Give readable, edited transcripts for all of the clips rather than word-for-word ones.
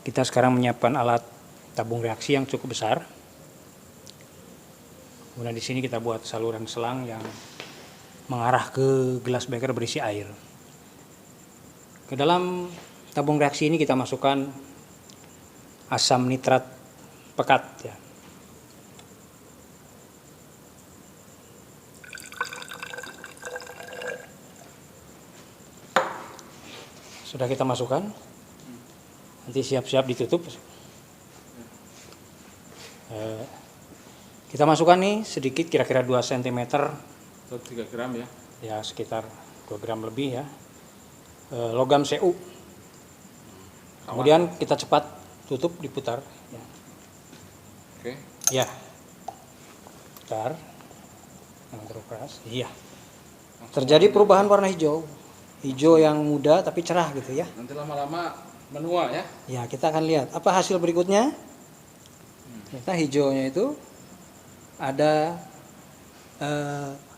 Kita sekarang menyiapkan alat tabung reaksi yang cukup besar. Kemudian di sini kita buat saluran selang yang mengarah ke gelas beker berisi air. Ke dalam tabung reaksi ini kita masukkan asam nitrat pekat ya. Sudah kita masukkan. Nanti siap-siap ditutup. Kita masukkan nih sedikit, kira-kira 2 cm atau 3 gram ya. Ya, sekitar 2 gram lebih ya. Logam Cu. Kemudian kita cepat tutup, diputar ya. Oke. Ya. Putar. Yang keras. Iya. Terjadi perubahan warna hijau. Hijau yang muda tapi cerah gitu ya. Nanti lama-lama menua ya. Ya, kita akan lihat apa hasil berikutnya. Kita hijaunya itu ada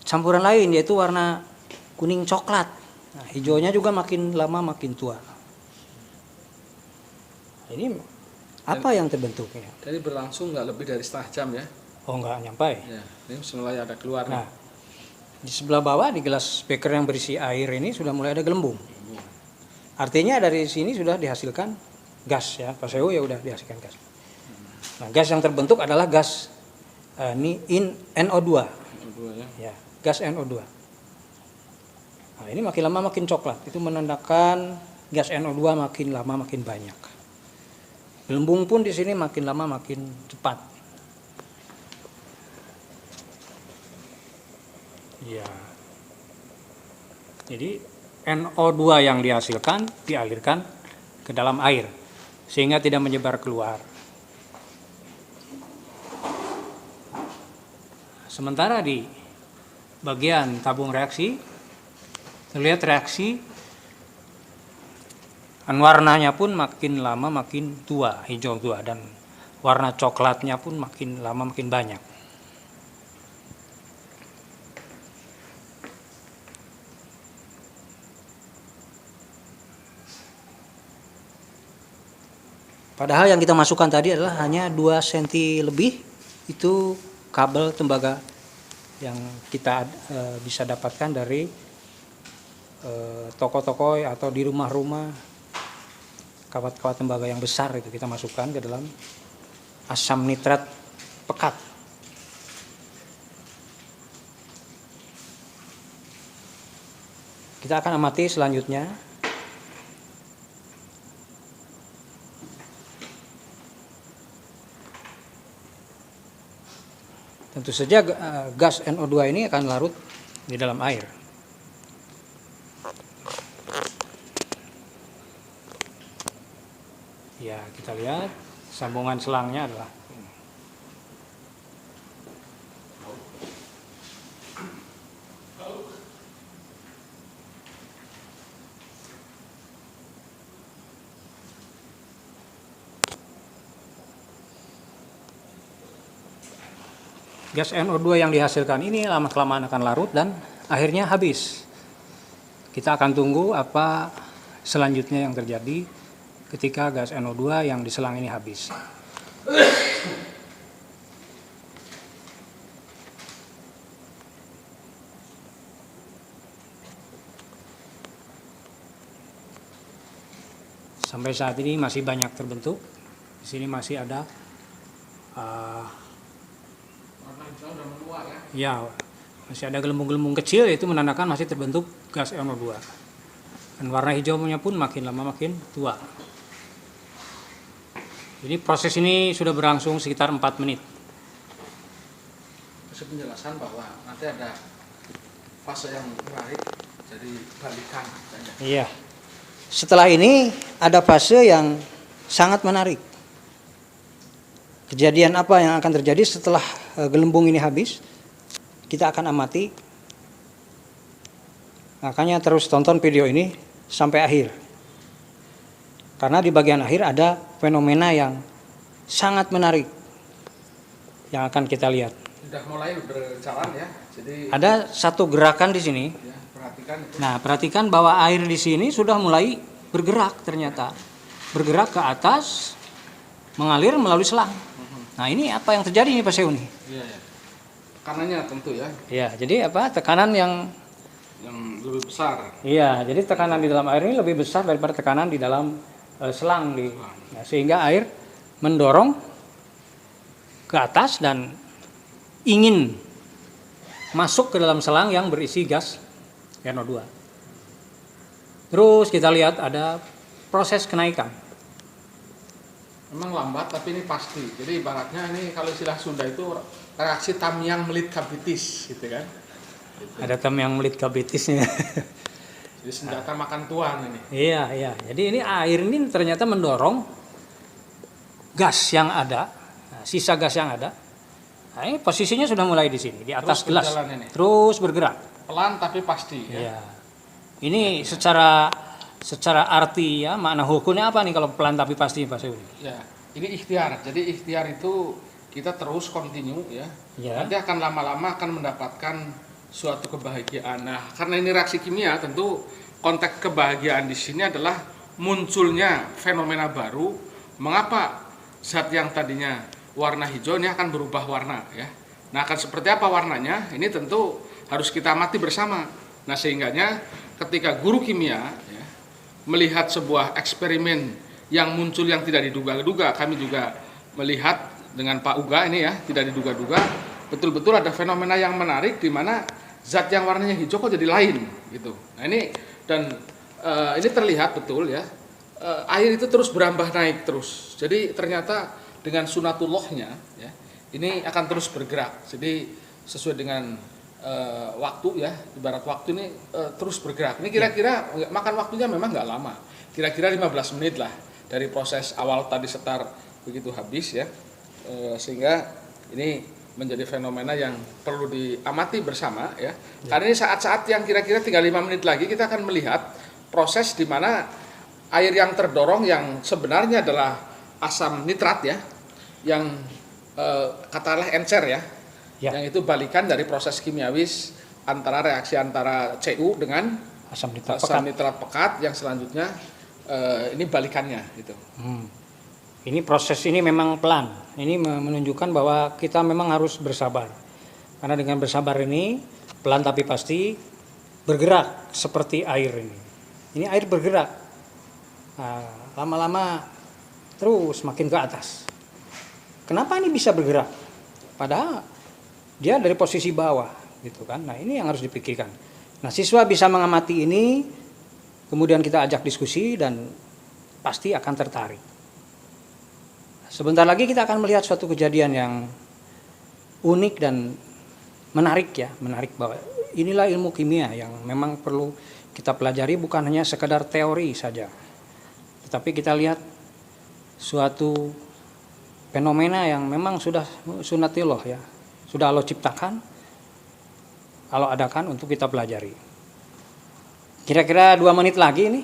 campuran lain, yaitu warna kuning coklat. Nah, hijaunya juga makin lama makin tua. Nah, ini apa yang terbentuknya? Jadi berlangsung nggak lebih dari setengah jam ya. Oh, nggak nyampai. Ya, ini mulai ada keluar. Nah, di sebelah bawah di gelas beker yang berisi air ini sudah mulai ada gelembung. Artinya dari sini sudah dihasilkan gas ya. Paseo ya udah dihasilkan gas. Nah, gas yang terbentuk adalah gas NO2. Ya, gas NO2. Nah, ini makin lama makin coklat. Itu menandakan gas NO2 makin lama makin banyak. Gelembung pun di sini makin lama makin cepat. Ya. Jadi NO2 yang dihasilkan dialirkan ke dalam air sehingga tidak menyebar keluar. Sementara di bagian tabung reaksi terlihat reaksi warnanya pun makin lama makin tua, hijau tua, dan warna coklatnya pun makin lama makin banyak. Padahal yang kita masukkan tadi adalah hanya 2 cm lebih, itu kabel tembaga yang kita bisa dapatkan dari toko-toko atau di rumah-rumah. Kawat-kawat tembaga yang besar itu kita masukkan ke dalam asam nitrat pekat. Kita akan amati selanjutnya. Tentu saja gas NO2 ini akan larut di dalam air. Ya, kita lihat sambungan selangnya adalah ini. Gas NO2 yang dihasilkan ini lama-kelamaan akan larut dan akhirnya habis. Kita akan tunggu apa selanjutnya yang terjadi ketika gas NO2 yang di selang ini habis. Sampai saat ini masih banyak terbentuk. Di sini masih ada ya, masih ada gelembung-gelembung kecil, itu menandakan masih terbentuk gas NO2. Dan warna hijaunya pun makin lama makin tua. Jadi proses ini sudah berlangsung sekitar 4 menit. Kasih penjelasan bahwa nanti ada fase yang menarik, jadi balikan. Iya. Setelah ini ada fase yang sangat menarik. Kejadian apa yang akan terjadi setelah gelembung ini habis? Kita akan amati. Makanya terus tonton video ini sampai akhir. Karena di bagian akhir ada fenomena yang sangat menarik yang akan kita lihat. Sudah mulai berjalan ya. Jadi ada satu gerakan di sini. Ya, perhatikan itu. Nah, perhatikan bahwa air di sini sudah mulai bergerak ternyata. bergerak ke atas, mengalir melalui selang. Nah ini apa yang terjadi nih Pak Seu nih? Iya, ya. Tekanannya tentu ya, Ya, jadi apa? Tekanan yang lebih besar. iya, jadi tekanan di dalam air ini lebih besar daripada tekanan di dalam selang nah, sehingga air mendorong ke atas dan ingin masuk ke dalam selang yang berisi gas NO2. Terus kita lihat ada proses kenaikan. Memang lambat tapi ini pasti. Jadi ibaratnya ini kalau istilah Sunda itu reaksi tamiang melit kabitis gitu kan. Gitu. Ada yang melit kabitisnya. Jadi senjata makan tuan ini. Iya, iya. Jadi ini air ini ternyata mendorong gas yang ada, sisa gas yang ada. Nah, ini posisinya sudah mulai di sini, di atas Terus gelas. berjalan ini. Terus bergerak. Pelan tapi pasti ya. Iya. Ini secara arti ya, makna hukumnya apa nih kalau pelan tapi pasti Pak Seu? Ya, ini ikhtiar. Jadi ikhtiar itu kita terus continue ya. Ya. Nanti akan lama-lama akan mendapatkan suatu kebahagiaan. Nah, karena ini reaksi kimia, tentu konteks kebahagiaan di sini adalah munculnya fenomena baru. Mengapa zat yang tadinya warna hijau ini akan berubah warna ya. Nah, akan seperti apa warnanya? Ini tentu harus kita amati bersama. Nah, sehingganya ketika guru kimia ya, melihat sebuah eksperimen yang muncul yang tidak diduga-duga, kami juga melihat dengan Pak Uga ini ya, tidak diduga-duga, betul-betul ada fenomena yang menarik di mana zat yang warnanya hijau kok jadi lain gitu. Nah ini dan ini terlihat betul ya, air itu terus berambah naik terus. Jadi ternyata dengan sunatullahnya ya, ini akan terus bergerak. Jadi sesuai dengan waktu ya, ibarat waktu ini terus bergerak. Ini kira-kira makan waktunya memang nggak lama, kira-kira 15 menit lah dari proses awal tadi setar begitu habis ya, sehingga ini menjadi fenomena yang perlu diamati bersama ya. Karena ini saat-saat yang kira-kira tinggal 5 menit lagi kita akan melihat proses di mana air yang terdorong yang sebenarnya adalah asam nitrat ya, yang katakanlah encer ya. Yang itu balikan dari proses kimiawis antara reaksi antara Cu dengan asam nitrat pekat yang selanjutnya ini balikannya gitu. Ini proses ini memang pelan. Ini menunjukkan bahwa kita memang harus bersabar. Karena dengan bersabar ini pelan tapi pasti bergerak seperti air ini. Ini air bergerak. Nah, lama-lama terus makin ke atas. Kenapa ini bisa bergerak? Padahal dia dari posisi bawah gitu kan. Nah, ini yang harus dipikirkan. Nah, siswa bisa mengamati ini, kemudian kita ajak diskusi dan pasti akan tertarik. Sebentar lagi kita akan melihat suatu kejadian yang unik dan menarik ya, menarik bahwa inilah ilmu kimia yang memang perlu kita pelajari, bukan hanya sekedar teori saja. Tetapi kita lihat suatu fenomena yang memang sudah sunatillah ya, sudah Allah ciptakan, Allah adakan untuk kita pelajari. Kira-kira 2 menit lagi ini,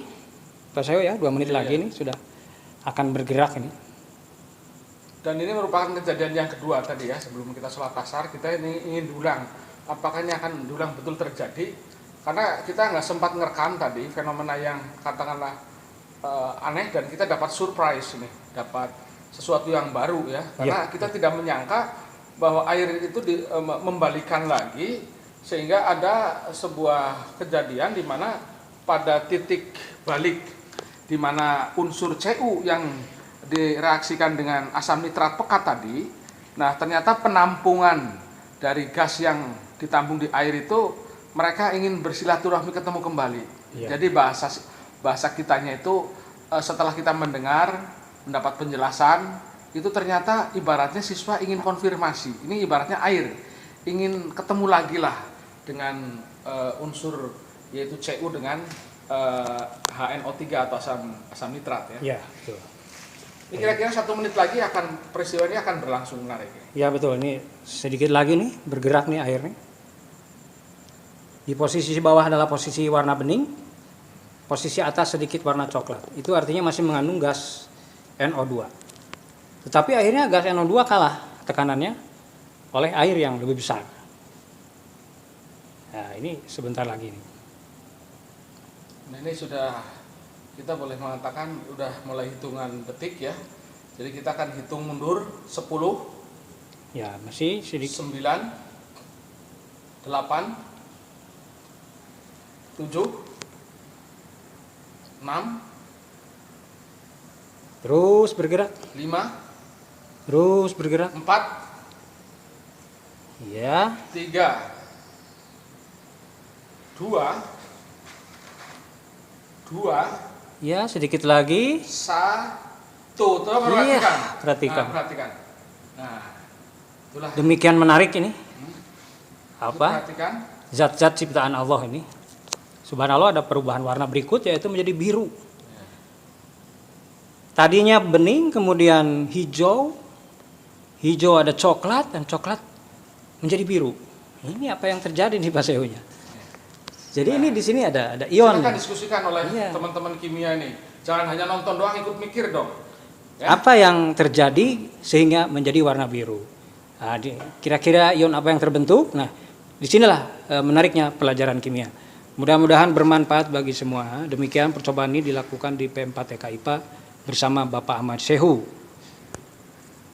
Pak Seu ya, 2 menit lagi ini sudah akan bergerak ini. Dan ini merupakan kejadian yang kedua tadi ya, sebelum kita sholat asar kita ini ingin diulang. Apakah ini akan diulang betul terjadi? Karena kita nggak sempat ngerekam tadi fenomena yang katakanlah aneh, dan kita dapat surprise ini, dapat sesuatu yang baru ya. Karena kita tidak menyangka bahwa air itu membalikan lagi, sehingga ada sebuah kejadian di mana pada titik balik di mana unsur Cu yang direaksikan dengan asam nitrat pekat tadi, nah ternyata penampungan dari gas yang ditampung di air itu mereka ingin bersilaturahmi ketemu kembali. Jadi bahasa kitanya itu setelah kita mendapat penjelasan itu ternyata ibaratnya siswa ingin konfirmasi. Ini ibaratnya air ingin ketemu lagi lah dengan unsur yaitu Cu dengan HNO3 atau asam nitrat ya. Iya, betul. Ini kira-kira 1 menit lagi peristiwa ini akan berlangsung menarik. Ya betul, ini sedikit lagi nih bergerak nih air nih. Di posisi bawah adalah posisi warna bening, posisi atas sedikit warna coklat. Itu artinya masih mengandung gas NO2. Tetapi akhirnya gas NO2 kalah tekanannya oleh air yang lebih besar. Nah ini sebentar lagi nih. Nah ini sudah kita boleh mengatakan udah mulai hitungan detik ya. Jadi kita akan hitung mundur 10, Ya, masih sedikit. 9, 8, 7, 6, Terus bergerak, 5, terus bergerak. 4, Ya, 3, 2, 2, ya sedikit lagi. 1. Tuh, Iya, perhatikan. perhatikan. Nah, perhatikan. Nah, itulah. Demikian menarik ini. Apa? Perhatikan. Zat-zat ciptaan Allah ini. Subhanallah, ada perubahan warna berikut yaitu menjadi biru. Tadinya bening, kemudian hijau. Hijau ada coklat, dan coklat menjadi biru. Ini apa yang terjadi nih Pak Sehunya? Jadi ini di sini ada ion. Silakan diskusikan oleh Iya. teman-teman kimia ini. Jangan hanya nonton doang, ikut mikir dong. Ya? Apa yang terjadi sehingga menjadi warna biru? Nah, kira-kira ion apa yang terbentuk? Nah, disinilah menariknya pelajaran kimia. Mudah-mudahan bermanfaat bagi semua. Demikian percobaan ini dilakukan di P4 TK IPA bersama Bapak Ahmad Sehu.